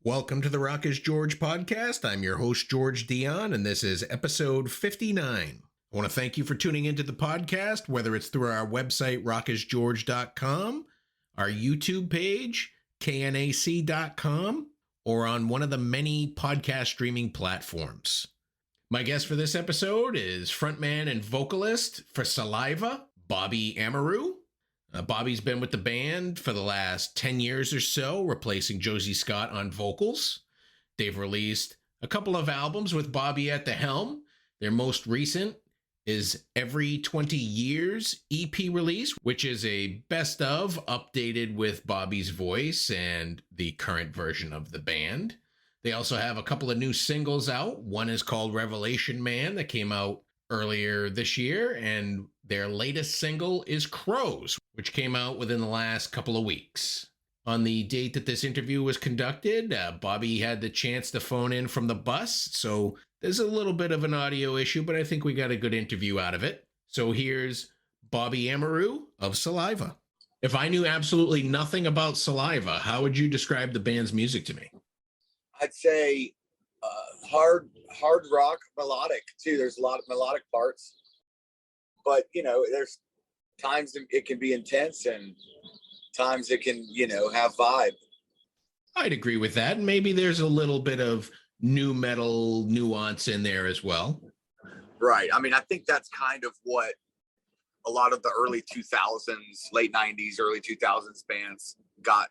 Welcome to the Rock is George podcast. I'm your host, George Dionne, and this is episode 59. I want to thank you for tuning into the podcast, whether it's through our website, rockisgeorge.com, our YouTube page, knac.com, or on one of the many podcast streaming platforms. My guest for this episode is frontman and vocalist for SALIVA, Bobby Amaru. Bobby's been with the band for the last 10 years or so, replacing Josie Scott on vocals. They've released a couple of albums with Bobby at the helm. Their most recent is Every 20 Years EP release, which is a best of updated with Bobby's voice and the current version of the band. They also have a couple of new singles out. One is called Revelation Man that came out earlier this year, and their latest single is Crows, which came out within the last couple of weeks. On the date that this interview was conducted, Bobby had the chance to phone in from the bus, so there's a little bit of an audio issue, but I think we got a good interview out of it. So here's Bobby Amaru of SALIVA. If I knew absolutely nothing about SALIVA, how would you describe the band's music to me? I'd say hard rock, melodic too. There's a lot of melodic parts, but there's times it can be intense and times it can have vibe. I'd agree with that. And maybe there's a little bit of nu metal nuance in there as well. Right. I mean, I think that's kind of what a lot of the early 2000s, late 90s, early 2000s bands got.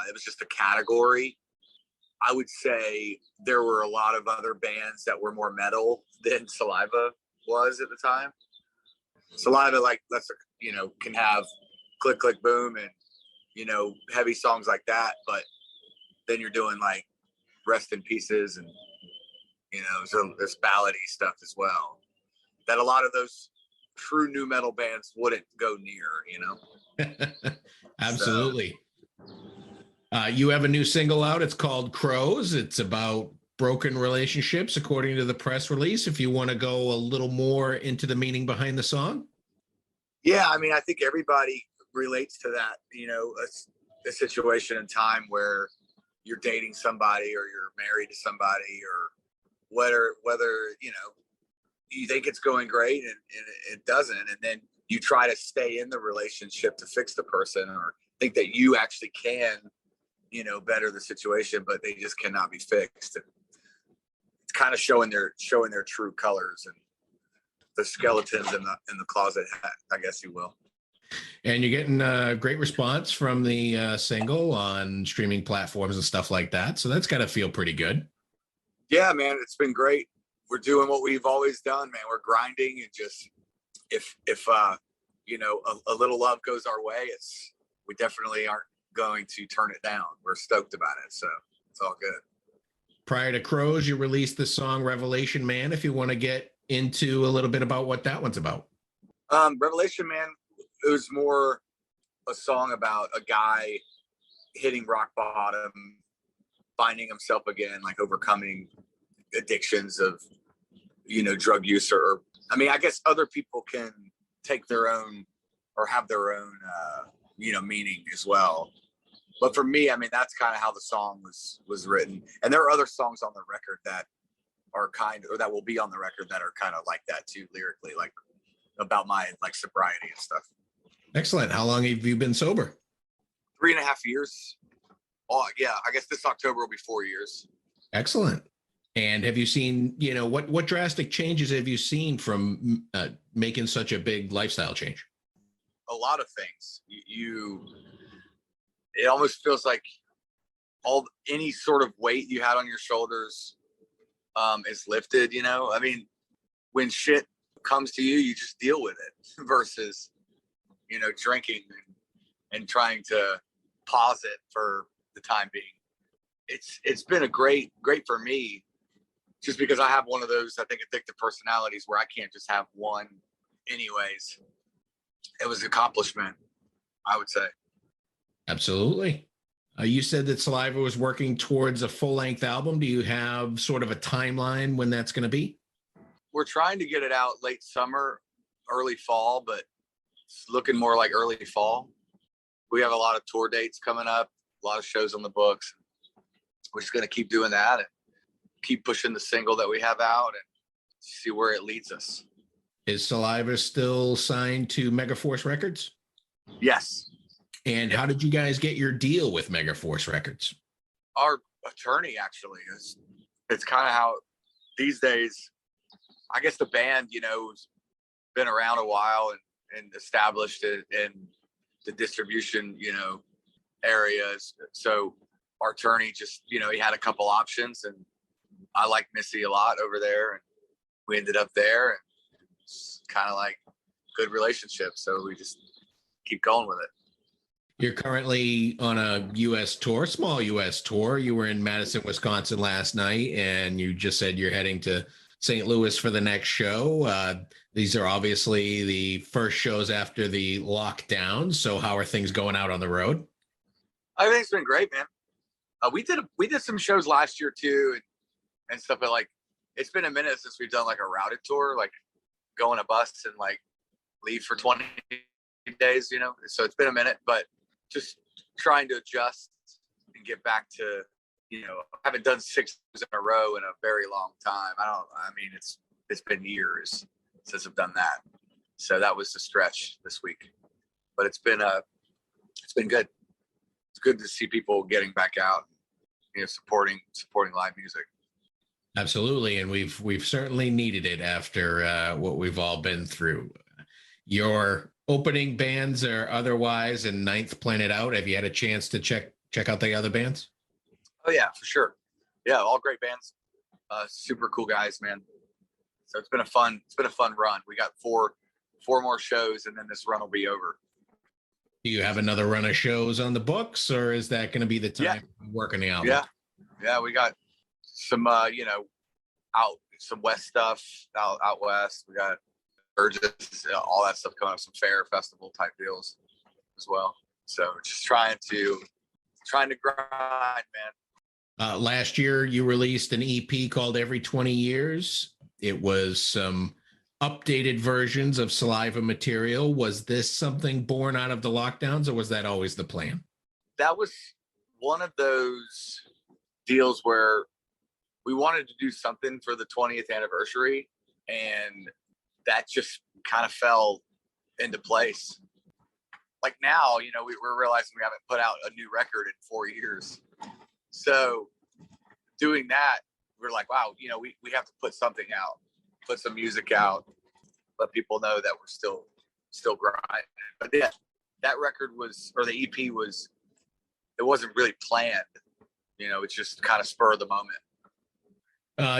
It was just a category. I would say there were a lot of other bands that were more metal than SALIVA was at the time. SALIVA, can have Click Click Boom and heavy songs like that, but then you're doing like Rest in Pieces and so there's ballady stuff as well that a lot of those true nu metal bands wouldn't go near. Absolutely. You have a new single out. It's called Crows. It's about broken relationships, according to the press release. If you want to go a little more into the meaning behind the song. Yeah, I mean, I think everybody relates to that, a situation in time where you're dating somebody or you're married to somebody or whether you think it's going great and it doesn't. And then you try to stay in the relationship to fix the person or think that you actually can better the situation, but they just cannot be fixed. And it's kind of showing their true colors and the skeletons in the closet, I guess you will. And you're getting a great response from the single on streaming platforms and stuff like that. So that's got to feel pretty good. Yeah, man, it's been great. We're doing what we've always done, man. We're grinding and just if a little love goes our way, we definitely aren't going to turn it down. We're stoked about it, so it's all good. Prior to Crows, you released the song Revelation Man. If you want to get into a little bit about what that one's about. Revelation Man, it was more a song about a guy hitting rock bottom, finding himself again, like overcoming addictions of drug use or I mean, I guess other people can take their own or have their own meaning as well. But for me, I mean, that's kind of how the song was written. And there are other songs on the record that are that will be on the record that are kind of like that too, lyrically, like about my sobriety and stuff. Excellent. How long have you been sober? 3.5 years. Oh yeah, I guess this October will be 4 years. Excellent. And have you seen, what drastic changes have you seen from making such a big lifestyle change? A lot of things. It almost feels like any sort of weight you had on your shoulders is lifted. I mean, when shit comes to you, you just deal with it versus drinking and trying to pause it for the time being. It's been a great for me just because I have one of those, I think, addictive personalities where I can't just have one anyways. It was an accomplishment, I would say. Absolutely. You said that SALIVA was working towards a full-length album. Do you have sort of a timeline when that's going to be? We're trying to get it out late summer, early fall, but it's looking more like early fall. We have a lot of tour dates coming up, a lot of shows on the books. we're just going to keep doing that and keep pushing the single that we have out and see where it leads us. Is Saliva still signed to Megaforce Records? Yes. And how did you guys get your deal with Megaforce Records? Our attorney, actually. It's kind of how these days, I guess the band, has been around a while and established it in the distribution, areas. So our attorney just, he had a couple options, and I like Missy a lot over there, and we ended up there, and it's kind of like good relationship. So we just keep going with it. You're currently on a U.S. tour, small U.S. tour. You were in Madison, Wisconsin last night, and you just said you're heading to St. Louis for the next show. These are obviously the first shows after the lockdown. So how are things going out on the road? I think it's been great, man. We did some shows last year too, and stuff, but like it's been a minute since we've done like a routed tour, like go on a bus and like leave for 20 days, So it's been a minute, but just trying to adjust and get back to, I haven't done 6 in a row in a very long time. It's been years since I've done that. So that was the stretch this week, but it's been good. It's good to see people getting back out, supporting live music. Absolutely. And we've certainly needed it after what we've all been through. Your opening bands or otherwise and Ninth Planet Out, have you had a chance to check out the other bands? Oh yeah, for sure. Yeah, all great bands. Super cool guys, man. So it's been a fun run. We got four more shows, and then this run will be over. Do you have another run of shows on the books, or is that going to be the time working the album? Yeah, we got some some West stuff out west. We got Burgess, all that stuff coming up, some fair festival type deals as well. So just trying to grind, man. Last year you released an EP called Every 20 Years. It was some updated versions of Saliva material. Was this something born out of the lockdowns, or was that always the plan? That was one of those deals where we wanted to do something for the 20th anniversary, and that just kind of fell into place. Like now, we're realizing we haven't put out a new record in 4 years. So doing that, we're like, wow, we have to put something out, put some music out, let people know that we're still grinding. But yeah, that record the EP it wasn't really planned. It's just kind of spur of the moment.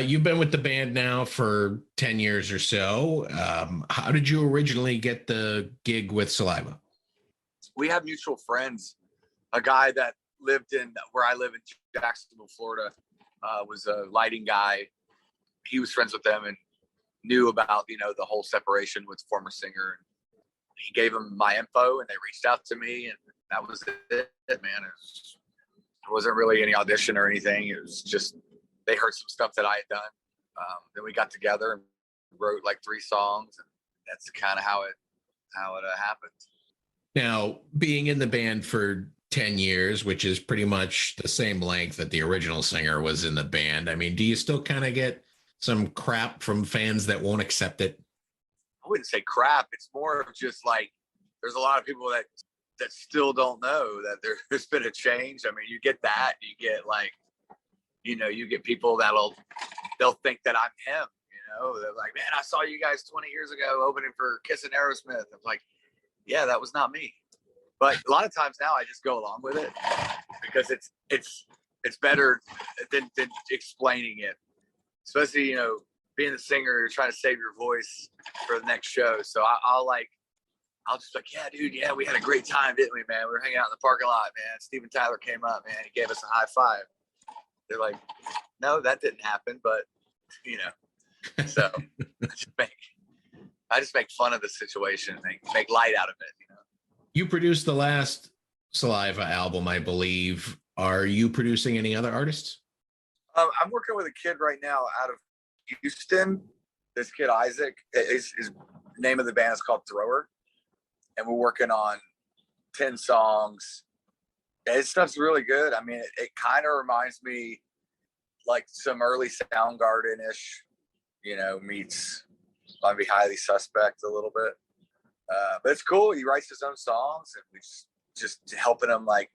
You've been with the band now for 10 years or so. How did you originally get the gig with Saliva? We have mutual friends. A guy that lived where I live in Jacksonville, Florida, was a lighting guy. He was friends with them and knew about, the whole separation with former singer. He gave him my info, and they reached out to me, and that was it, man. It wasn't really any audition or anything. It was just, they heard some stuff that I had done. Then we got together and wrote like 3 songs, and that's kind of how it happened. Now, being in the band for 10 years, which is pretty much the same length that the original singer was in the band, I mean, do you still kind of get some crap from fans that won't accept it? I wouldn't say crap. It's more of just like, there's a lot of people that still don't know that there's been a change. I mean, you get that. You get like, you get people they'll think that I'm him. They're like, man, I saw you guys 20 years ago opening for Kiss and Aerosmith. I'm like, yeah, that was not me. But a lot of times now I just go along with it because it's better than explaining it. Especially, being the singer, you're trying to save your voice for the next show. So I'll just like, yeah, dude, yeah, we had a great time, didn't we, man? We were hanging out in the parking lot, man. Steven Tyler came up, man. He gave us a high five. They're like, no, that didn't happen, but so I just make fun of the situation, make light out of it. You produced the last Saliva album, I believe. Are you producing any other artists? I'm working with a kid right now out of Houston. This kid, Isaac, his name of the band is called Thrower. And we're working on 10 songs. His stuff's really good. I mean, it kind of reminds me like some early Soundgarden-ish, meets Might Be Highly Suspect a little bit. But it's cool. He writes his own songs, and we just helping him like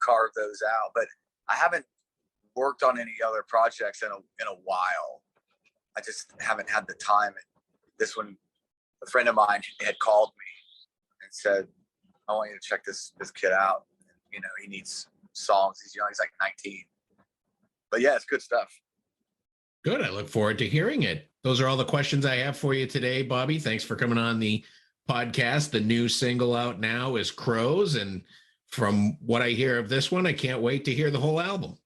carve those out. But I haven't worked on any other projects in a while. I just haven't had the time. And this one, a friend of mine had called me and said, "I want you to check this kid out. He needs songs. He's young. He's like 19." But yeah, it's good stuff. Good. I look forward to hearing it. Those are all the questions I have for you today, Bobby. Thanks for coming on the podcast. The new single out now is Crows. And from what I hear of this one, I can't wait to hear the whole album.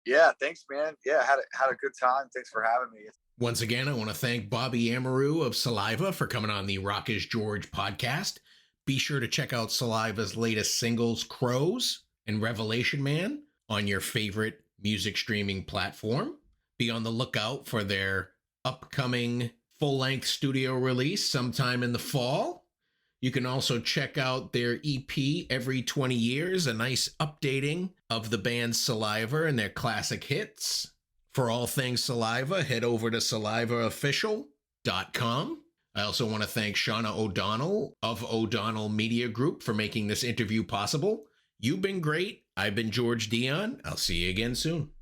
Yeah, thanks, man. Yeah, had a good time. Thanks for having me. Once again, I want to thank Bobby Amaru of SALIVA for coming on the Rock is George podcast. Be sure to check out SALIVA's latest singles, Crows and Revelation Man, on your favorite music streaming platform. Be on the lookout for their upcoming full-length studio release sometime in the fall. You can also check out their EP, Every 20 Years, a nice updating of the band's SALIVA and their classic hits. For all things SALIVA, head over to salivaofficial.com. I also want to thank Shauna O'Donnell of O'Donnell Media Group for making this interview possible. You've been great. I've been George Dionne. I'll see you again soon.